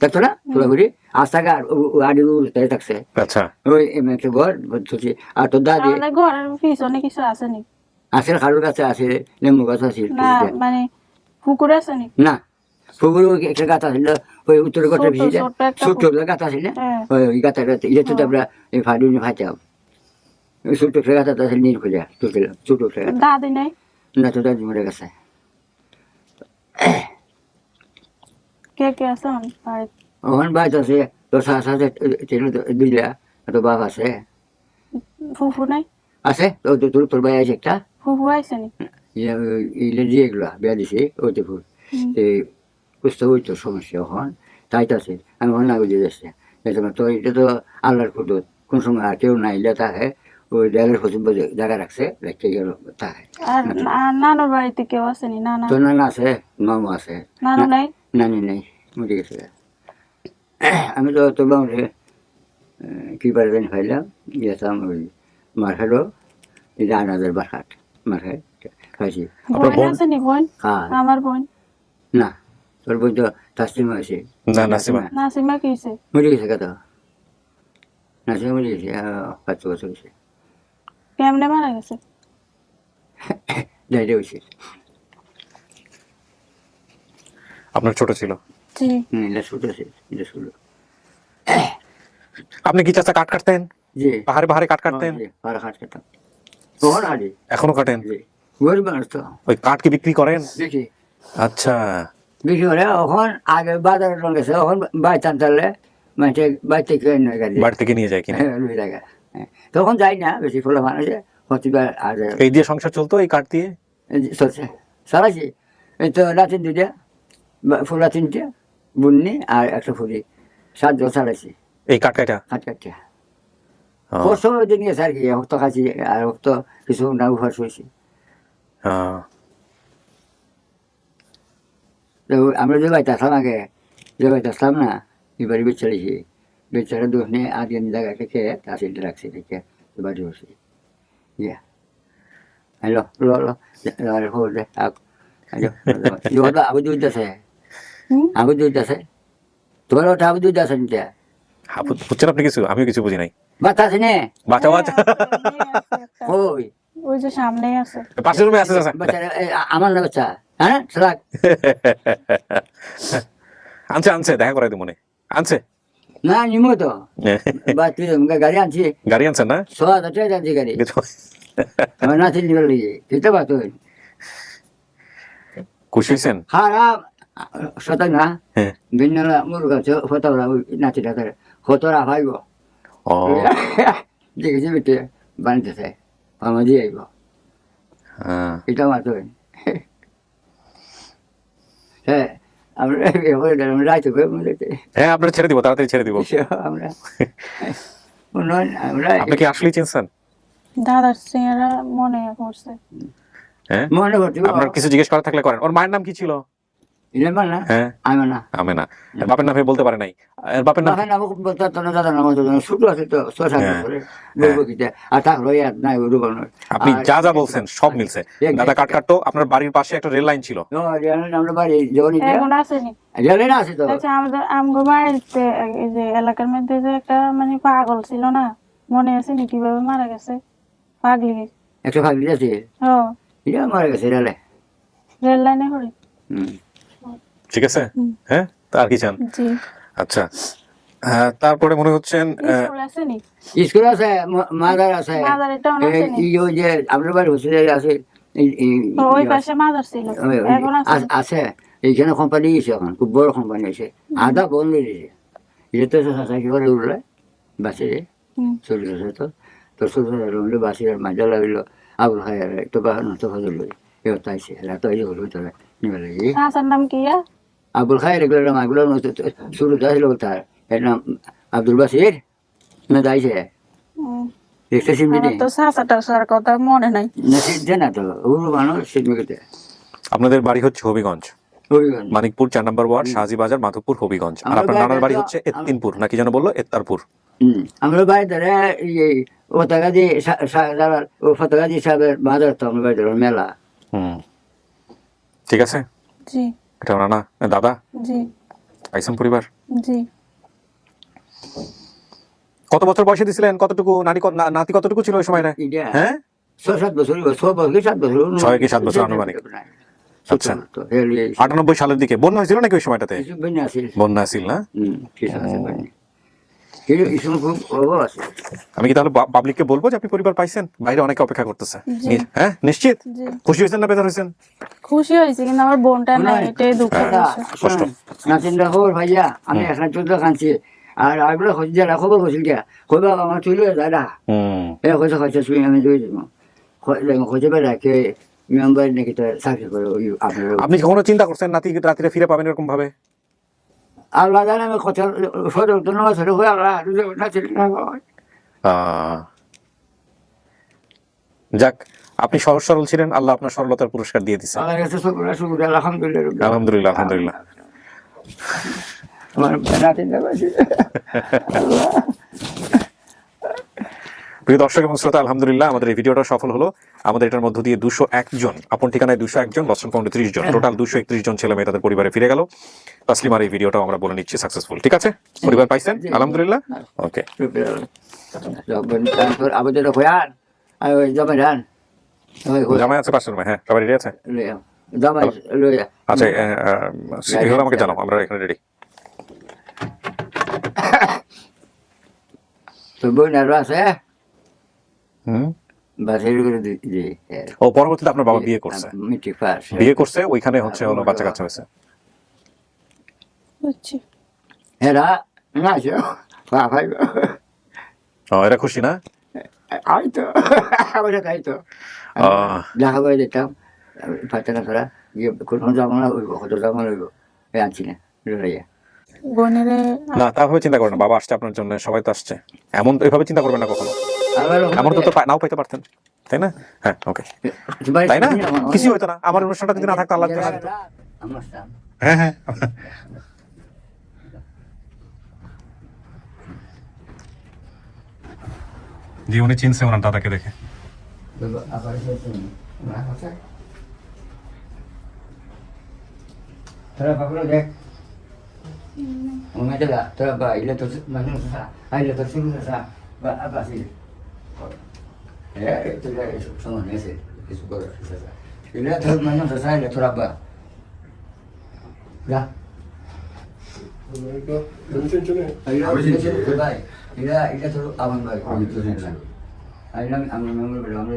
থাকতো না ফুলাফুলি রাস্তাঘাট আড়ি থাকছে আচ্ছা ওই একটা ঘর ধরছি। আর তোর দাদি আমাদের ঘরের পিছনে কিছু আসেনি? আছে খালুর কাছে আছে লেম্বু গাছ আছে না মানে পুকুর আসেনি? না পুকুর একটা গাছ আছিল ওই উত্তর ঘরটা ছোট, ভিজে ছোট একটা ছোট্ট গাছ আছে না হ্যাঁ। ওই গাছটা এটা তো আমরা এই ফাড়ি ফাইতাম ওই ছোট্ট একটা গাছ আছে নীল খুঁজা ছোট একটা গাছ দাদি নেই? না তো দাদি মরে গেছে। কে কে আছে বাড়িতে? ওখান বাইত আছে তোর শাশ আছে দুইটা তো বাপ আছে ফুফু নাই? আছে তোর ভাই আছে একটা ফুফু আইসেনি? ইলে দিয়ে এগুলো বিয়া দিছে ওইতে ফুল এই বুঝতে ওই তো সমস্যা ওখান তাই তো আছে আমি ওখানে আগে দিয়ে যাচ্ছে তো এটা তো আল্লাহর কুদরত কোন সময় আর কেউ নাই ইলে তাহে ওই দেয়ালের পশ্চিম জায়গা রাখছে রেখে গেল তাহে। আর নানুর বাড়িতে কেউ আসেনি? নানা তোর নানা আছে মামু আছে নানু নাই? নানি নেই মরে গেছে। আমি তো তোর বামরে কি পারবেন খাইলাম গেছিলাম ওই মার্কেটও রানাদের বাসাট মার্কেট খাইছি। বোন আসেনি? বোন? হ্যাঁ আমার বোন না তোর বোন তো তাসলিমা আছে না নাসিমা নাসিমা কি হয়েছে? মরে গেছে কত নাসিমা মরে গেছে 5 বছর হয়েছে কেমনে মারা গেছে? ডাইরে হয়েছে আপনার ছোট ছিল? জি। এটা ছোট আছে এটা ছোট আপনি কি চাচা কাঠ কাটতেন? জি পাহাড়ে পাহাড়ে কাঠ কাটতেন? আর হাট খেতাম তখন আগে এখনো কাটেন? জি গরিব মানুষ তো ওই কাঠ কি বিক্রি করেন? দেখি আচ্ছা বেশি করে ওখন আগে বাজারে গেছে ওখন বাইতাম তাহলে মানে বাইতে কিনে গাড়ি বাড়ি থেকে নিয়ে যায় কিনা? ওই জায়গা তখন যাই না বেশি ফলে মানুষে প্রতিবার আর এই দিয়ে সংসার চলতো এই কাঠ দিয়ে? চলছে চালাইছি এই তো রাতে দুইটা ফুলা 3টে বুননি আর একটা ফুলি 7 জন চালাইছি এই কাঠ কাটা? হাত কাটতে কষ্ট দিন গেছে আর কি হক্ত খাচ্ছি আর হক্ত কিছু না উপাস হয়েছি। আমরা যে বাইতে আসলাম আগে যে বাইতে আসলাম না এবারে বেচালিছি বেচারা দোষনে আগে জায়গা থেকে আসিল রাখছি দেখে বাড়ি বসি ইয়া হ্যালো লো লো খবর দে আবু দুধ আছে আবু দুধ আছে তোমার ওটা আবু দুধ আছে নিতে বুঝছেন আপনি কিছু? আমিও কিছু বুঝি নাই। বাচ্চা আছে নে বাচ্চা বাচ্চা ওই ওই যে সামনেই আছে। পাশের রুমে আছে চাচা। বাচ্চা আমার না বাচ্চা হ্যাঁ সালাক আনছে আনছে দেখা করাই মনে আনছে না নিমো তো বা তুই গাড়ি আনছি গাড়ি আনছেন না? 6,000 টাকা আনছি গাড়ি আমার নাচে নিবার লিগে দিতে পারতো খুশি হয়েছেন? খারাপ সতাই না হ্যাঁ বিন্যালা মুরগা হতরা নাচিটা করে হতরা ভাইব ও দেখেছি বেটে বানিতেছে আমার দিয়ে আইব হ্যাঁ এটা মাত্র হ্যাঁ আমরা রাইতে করে হ্যাঁ আপনারা ছেড়ে দিব, তাড়াতাড়ি ছেড়ে দিব। আমরা উন্নয়ন আমরা আপনি কি আসলেই চিনছেন? দাদার চেহারা মনে পড়ছে। হ্যাঁ মনে করছি আপনার কিছু জিজ্ঞেস করা থাকলে করেন। ওর মায়ের নাম কি ছিল? ইলেমান না হ্যাঁ আমি না আমেনা। এর বাপের নামে বলতে পারে নাই? এর বাপের নাম বাপের নাম বলতে না দাদার নাম ছোট আছে তো 6-7 বছরে বলবো কি আর তা হলো ইয়াদ নাই ওরকম আপনি যা যা বলছেন সব মিলছে। দাদা কাট কাটতো, আপনার বাড়ির পাশে একটা রেল লাইন ছিল। আমরা বাড়ি যখন এখন আসেনি। রেলে না আছে তো আচ্ছা আমাদের আমগো বাড়িতে এই যে এলাকার মধ্যে যে একটা মানে পাগল ছিল না, মনে আছে নি কিভাবে মারা গেছে? পাগলি। 105 আছে ও এটা মারা গেছে রেলে রেল লাইনে হরে। ঠিক আছে হ্যাঁ, তা আর কি চান? জি। আচ্ছা তারপরে মনে হচ্ছেন স্কুল আছে নি? স্কুল আছে মাদার আছে মাদার এটা মনে আছে নি? এই যে আমরা বাড়ি হচ্ছে আছে ওই পাশে মাদার ছিল। এখন আছে? আছে এইখানে কোম্পানি গেছে এখন খুব বড় কোম্পানি আছে আধা বন্ধ দিয়েছে এটা তো সাইকেল করে উঠলে বাসে চলে গেছে তো তোর ছোট বাসে মাঝে লাগলো আবুল খায়ার তো বাহার নষ্ট হয়ে গেল এবার তাইছে রাত হয়ে হলো তোরা নিবে লাগে হাসান নাম কি? আবুল খায়ের এগুলোর নাম এগুলোর শুরু আসলো তার এর নাম আব্দুল বাসির না যাইছে দেখতে সিমনি আমার তো সাসাটার কথা মনে নাই। না সিদ্ধে না তো ওগুলো মানুষ সিদ্ধে আপনাদের বাড়ি হচ্ছে হবিগঞ্জ, মানিকপুর 4 নম্বর ওয়ার্ড, শাহজি বাজার, মাধবপুর, হবিগঞ্জ। আর আপনার নানার বাড়ি হচ্ছে এত্তিনপুর নাকি যেন বললো, এত্তারপুর। আমরা বাড়ি ধরে ও টাকাদি ও ফতগাদি সাহেবের বাজার তো আমরা বাড়ি ধরে মেলা ঠিক আছে। জি এটা নানা দাদা জি আইসম পরিবার। জি। কত বছর বয়সে দিছিলেন? কতটুকু নাতি কতটুকু ছিল ওই সময়টা? হ্যাঁ 6-7 বছর 7 বছর 6 কি 7 বছর আনুমানিক। আচ্ছা 98 সালের দিকে বন্যা হয়েছিল নাকি ওই সময়টাতে? বন্যা ছিল না? আমি কি তাহলে পাবলিককে বলবো যে আপনি পরিবার পাইছেন? বাইরে অনেকে অপেক্ষা করতেছে। হ্যাঁ নিশ্চিত খুশি হয়েছেন না বেজার হয়েছেন? খুশি হয়েছে কিন্তু আমার বোনটা নাই, এটাই দুঃখ। কষ্ট নাতিনটা খবর ভাইয়া আমি এখন চোদ্দ খাচ্ছি আর আগলে হচ্ছে খবর হয়েছিল গিয়া কই বাবা আমার চলে দাদা কইসা খাইছে শুই আমি দুই দিব খোঁজে বেড়াকে মেম্বার নাকি তো চাকরি করে আপনার। আপনি কখনো চিন্তা করছেন নাতি রাত্রে ফিরে পাবেন এরকম ভাবে? আল্লাহ জানে আমি কথা ছোট হয়ে আল্লাহ যাক আপনি সহজ সরল ছিলেন, আল্লাহ আপনার সরলতার পুরস্কার দিয়ে দিচ্ছে। আলহামদুলিল্লাহ আলহামদুলিল্লাহ আলহামদুলিল্লাহ। আমার নাতিনটা প্রিয় দর্শক এবং শ্রোতা, আলহামদুলিল্লাহ আমাদের এই ভিডিওটা সফল হলো। আমাদের এটার মধ্য দিয়ে 201 জন, আপন ঠিকানায় 201 জন, লসন পাউন্ডে 30 জন, টোটাল 231 জন ছেলে মেয়ে তাদের পরিবারে ফিরে গেল। তাসলিমার এই ভিডিওটাও আমরা বলে নিচ্ছি সাকসেসফুল। ঠিক আছে, পরিবার পাইছেন আলহামদুলিল্লাহ। ওকে আমাদের জামাই আছে পাশের রুমে? হ্যাঁ সবাই রেডি আছে? জামাই আচ্ছা এগুলো আমাকে জানাও, আমরা এখানে রেডি। তো বোন আরো আছে ও পরবর্তীতে আপনার বাবা বিয়ে করছে? বিয়ে করছে ওইখানে হচ্ছে হলো বাচ্চা কাচ্চা হয়েছে। বুঝছি। এরা না এরা খুশি না? হয়তো আমরা তাই তো লেখাপড়া দিতাম ফাতেনা করা গিয়ে কোনো জামানা হইব কত জামানা হইব আনছি না লড়াইয়া বোনেরে না তাভাবে চিন্তা করেন না, বাবা আসছে আপনার জন্য, সবাই তো আসছে, এমন এইভাবে চিন্তা করবেন না কখনো। এমন তো নাও পাইতে পারতেন তাই না? হ্যাঁ ওকে তাই না, কিছু হইতো না। আমার অনুষ্ঠানটা যদি না থাকতো আল্লাহ হ্যাঁ হ্যাঁ জি উনি চিনছে ওনার দাদাকে দেখে। তোরা পাকড়ো দেখ উমেদলা তোরা বা ইলে তো মানুষ আইলে তো শুরু না বা আবাসি তো যায় সমান এসে কিছু করে ইলে তো মানুষ আইলে তোরা বা যা ভাই এটা তো আমার ভাই আমি তো জানি আমরা মেম্বার বলি আমরা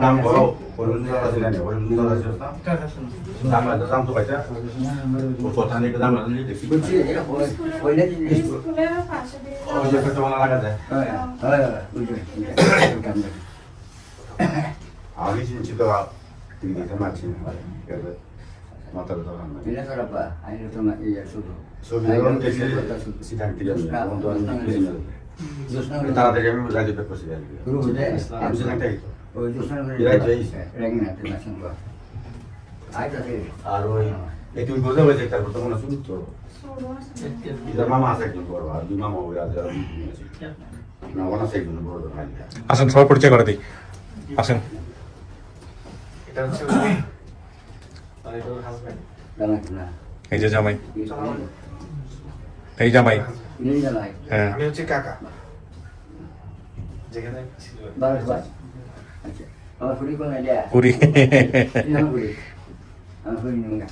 নাম বলো পরিবর্তন আছে না পরিবর্তন আছে না নাম নাম তো পাইছা ও কথা নেই নাম নেই দেখি বলছি ওইটা স্কুলের পাশে দিয়ে ওই যে কত ভালো লাগা যায় আমি চিন্তিত তুমি দেখতে পাচ্ছি না মাথার ধরা না এটা তো রাপা আইলো তোমার এই শুধু ছবি যখন দেখি সিদ্ধান্ত দিলাম বন্ধু আমি তাড়াতাড়ি আমি রাজি পেপার করছি আমি সিদ্ধান্তই তো ওই জোসনা করে রেগিং না তুমি আসুন বা আইতা রে আর ওই এই তুমি বলতে বলতে তারপর তো মনে শুনি তো ইদার মামা আছে একজন বড় আর দুই মামা ওই আছে না ওনা আছে একজন বড় ভাই আসেন সবার পরিচয় করে দিই আসেন এটা হচ্ছে আর এটা ওর হাজবেন্ড দাঁড়া না এই যে জামাই এই জামাই নিয়ে যাই হ্যাঁ আমি হচ্ছে কাকা যেখানে ছিল বারো বাজ আচ্ছা আমার ফুরি কোন আইডিয়া পুরি না ফুরি আমার ফুরি নিয়ে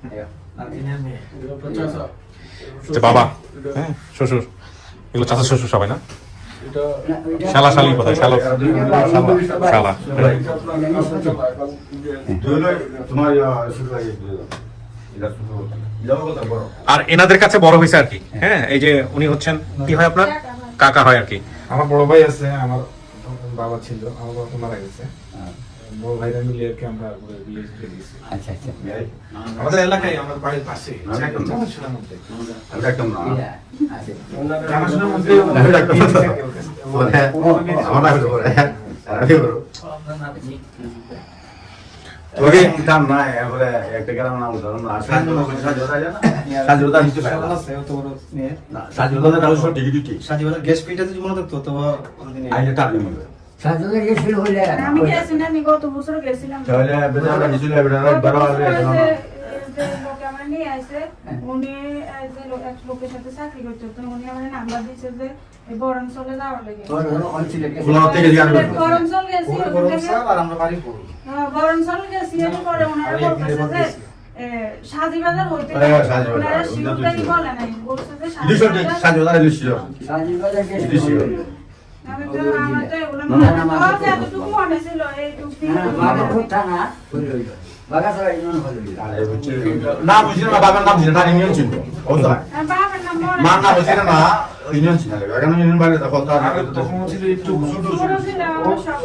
আয় আর তিনি মেয়ে যে বাবা হ্যাঁ শ্বশুর এগুলো চাচা শ্বশুর সবাই না এটা শালা শালি কোথায় শালা শালা তোমার শুরু হয়ে গেছে এটা শুরু এটা কথা বড় আর এনাদের কাছে বড় হয়েছে আর কি হ্যাঁ এই যে উনি হচ্ছেন কি হয় আপনার কাকা হয় আর কি আমার বড় ভাই আছে আমার বাবা ছিল আমার বাবা মারা গেছে বড় ভাইরা মিলে আর কি আমরা বিয়ে করে দিয়েছি আচ্ছা আচ্ছা আমাদের এলাকায় আমার বাড়ির পাশে আমি একদম জানাশোনার মধ্যে আমি একদম না আছে জানাশোনার মধ্যে আমার না করে আমি বড় তোকে দাম না এবারে একটা গ্রাম নাম ধরুন না সাজোদা জানা সাজোদা নিতে পারে না সাজোদা দাও সব ডিগ্রি কি সাজিবাজার গ্যাস পিটাতে মনে থাকতো তো আইলে টাকা নিবে সাজুকে গেছিল হইলে আমি গেছি না, আমি গত বছর গেছিলাম। তাহলে বেজারা কিছু বেজারা বড় হবে এই যে লোকে আমার নিয়ে আসে, উনি এই যে এক লোকের সাথে চাকরি করতো, তো উনি আমার নাম্বার দিয়েছে যে এই বরঞ্চলে যাওয়ার লাগে। তোর অঞ্চলে ফুলা থেকে জিজ্ঞাসা করবে বরঞ্চল গেছি, ওখান থেকে আর আমরা বাড়ি পড়ব বরঞ্চল গেছি, আমি পরে ওনারা বলতেছে যে সাজিবাজার হইতে সাজিবাজার, ওনারা ওটা শিবটাই তুই বলে নাই, বলছে যে ইলিশ সাজিবাজার। সাজোদা ইলিশ সাজুকে ইলিশ আমি তো আমার তো এগুলো না, না, মনে না, হয় এতটুকু মনে ছিল এইটুকু। বাবা খুঁজতা না হইল বাগাসরা ইউনিয়ন হইল না বুঝিনা না বাবার নাম বুঝিনা ইউনিয়ন ছিল ও তো বাবার নাম মনে মা না বুঝিনা না ইউনিয়ন ছিল এখানে ইউনিয়ন বাইরে তো কথা আর তখন ছিল একটু ছোট ছোট ছিল আমার সব।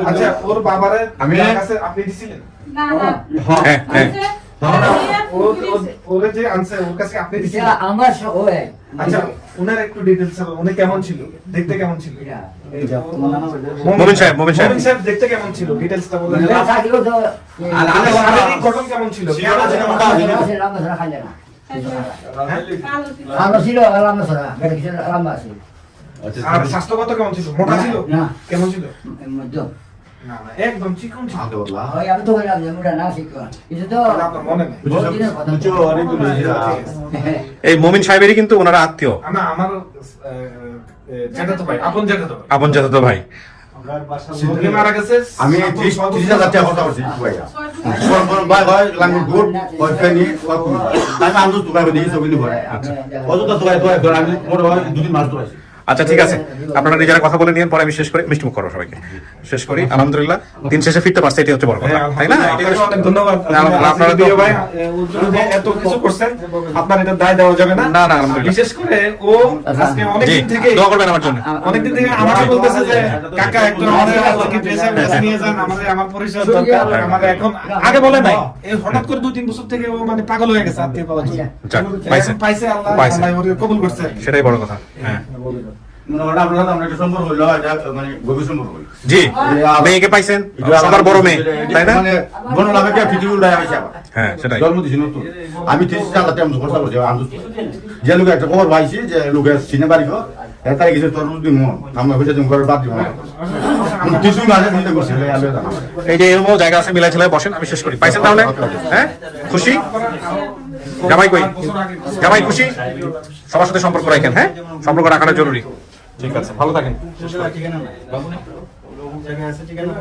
আচ্ছা ওর বাবারে আমি- কাছে আপনি দিছিলেন না না হ্যাঁ হ্যাঁ ওরে যে আনছে ওর কাছে আপনি দিছিলেন আমার হয় আচ্ছা উনার একটু ডিটেইলস হবে উনি কেমন ছিল দেখতে কেমন ছিল মোমিন সাহেব মোমিন সাহেব দেখতে কেমন ছিল ডিটেইলসটা বলেন আর আর আরে শারীরিক গঠন কেমন ছিল ভালো ছিল রামসরা রামবাসী আর স্বাস্থ্যগত কেমন ছিল মোটা ছিল না। কেমন ছিল মধ্য না না একদম চিকন ছিল আগে বললা ওই আমি তো বললাম যে মোটা না শিখো এটা তো তাহলে আপনার মনে নেই বুঝছো অনেক বুঝিরা এই মোমিন সাহেবেরই কিন্তু ওনারা আত্মীয় আমার যেটা তো ভাই আপন যেটা তো ভাই আপন চাচাতো ভাই উনি মারা গেছে আমি 30,000 টাকা কথা বলছি ভাইয়া ভাই ভাই লাগবে গুড ওই ফেনি আমি আন্দোলন তুকাই দিই সব কিছু করে অত তো তুকাই তো আমি মোটামুটি দুদিন মাস তো আছে আচ্ছা ঠিক আছে আপনারা নিজেরা কথা বলে নিন পরে আমি শেষ করে মিষ্টিমুখ করবো সবাইকে শেষ করি আলহামদুলিল্লাহ দিন শেষে ফিরতে পারছে এটাই হচ্ছে বড় কথা তাই না এটাই আপনাকে হচ্ছে- অনেক ধন্যবাদ আপনারা তো- প্রিয় ভাই ওর জন্য যে এত কিছু করছেন আপনার এটা দায় দেওয়া যাবে না না, না, আলহামদুলিল্লাহ। বিশেষ করে ও আজকে জি অনেকদিন থেকে দোয়া করবেন আমার জন্য অনেকদিন থেকে আমাকে বলতেছে যে কাকা একটু আমাদের কি ড্রেসে নিয়ে যান আমার পরিচয় দরকার আমার এখন আগে বলে নাই এই হঠাৎ করে 2-3 বছর থেকে ও মানে পাগল হয়ে গেছে আত্মীয় পাওয়ার জন্য যাক পাইছে এখন পাইছে আল্লাহ পাইছে। আল্লাহ ওরে কবুল করছে সেটাই বড় কথা হ্যাঁ মনে হয় আপনারা আমরা একটা সম্পর্ক হইলো এটা মানে গভীর সম্পর্ক হইলো জি মেয়েকে পাইছেন সবার বড় মেয়ে তাই না মানে বড় লাগে কি পৃথিবী উড়ায় হইছে আবার হ্যাঁ সেটাই জন্ম দিছি নতুন আমি 30,000 টাকা খরচা করছি আমি যে লোক একটা খবর পাইছি যে লোকের সিনে বাড়ি গো এটাই কিছু তোর বুঝবি মন আমরা হইছে তুমি করে বাদ দিব আমি কিছু মাঝে চিন্তা করছি আমি জানা এই যে এরকম জায়গা আছে মিলাই ছেলে বসেন আমি শেষ করি পাইছেন তাহলে হ্যাঁ খুশি জামাই কই জামাই খুশি সবার সাথে সম্পর্ক রাখেন হ্যাঁ সম্পর্ক রাখাটা জরুরি ঠিক আছে ভালো থাকেন ঠিকানা নাই বাবু জায়গায় আছে ঠিকানা